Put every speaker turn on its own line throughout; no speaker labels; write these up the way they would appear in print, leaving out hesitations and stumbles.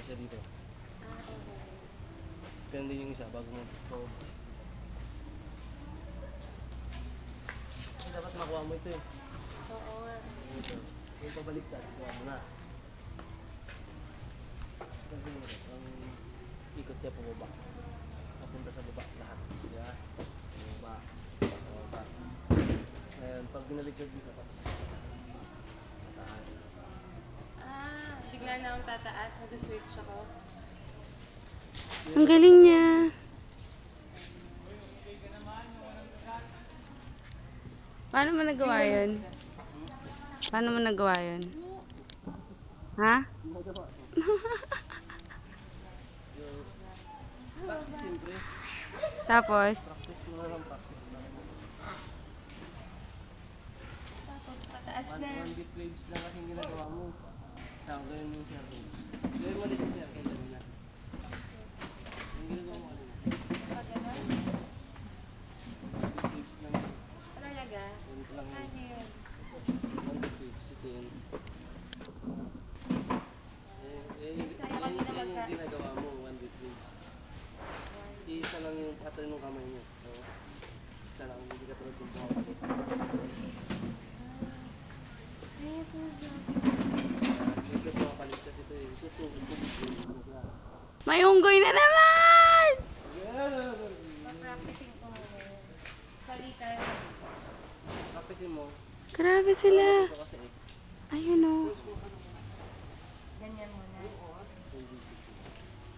siya dito. Ganun din yung isa bago mo. So, dapat makuha mo ito eh.
Oo nga.
Ito. Yung pabaliktad, kuha mo na. Ganun mo rin. Ang ikot siya pababa. Papunta sa baba lahat. Diba? Pababa. Pababa. Ngayon, pag binaligtad dito, taas.
Bigla na akong tataas. Nag-switch ako.
Ang galing niya. Paano mo nagawa yun? Paano mo nagawa yun? Ha?
Practice siyempre.
Tapos?
Practice mo na lang practice.
Tapos pataas na.
One beat waves lang kasi yung ginagawa mo. Tapos gawin mo yung circle. Gawin mo ulit yung circle kanina. Yung ginagawa mo kanina.
Pag gano'n.
Beat waves lang yun.
Talaga?
Ganito lang yun.
Ano yun?
One beat waves. Ito yun.
Sayang kami na
Yan yung ginagawa mo. One beat waves. Isa lang yung pattern ng kamay mo. So, isa lang. Hindi ka tulad yung pumapakit.
Ayos na siya.
Hindi ka pumapalit kasi ito eh. Ito ito.
May unggoy na naman!
Pa-practicing ko muna. Salita.
Practice mo.
Grabe sila.
Ito kasi X.
Ayun o.
Ganyan muna.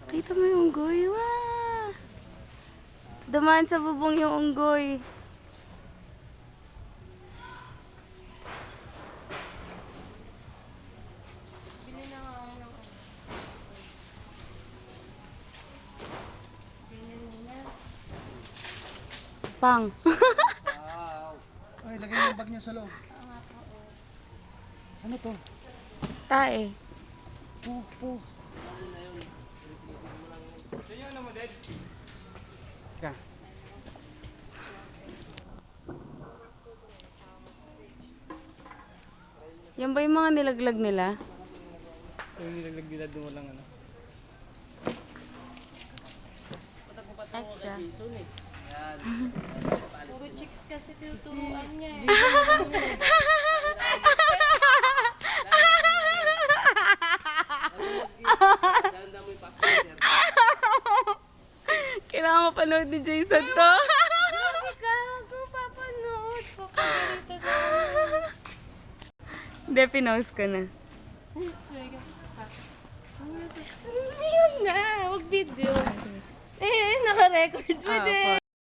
Kita mo yung unggoy. Wow! Dumaan sa bubong yung unggoy.
Bili na nga ako ng ganyan muna.
Pang.
Wow!
Ay, lagay mo yung bag niyo sa loob.
Oo nga po.
Ano to?
Tae.
Pupo. Ka.
Yan ba yung mga nilaglag nila?
Yung nilaglag nila doon walang ano.
Extra.
Puro chicks kasi tinuturuan niya eh.
Ganda mo yung password.
Kailangan mapanood ni Jason to.
Grabe ka, huwag ko papanood. Papagalitan ka.
Hindi, pinost ko na.
Ayun na, huwag video. Eh, naka-record. Pwede.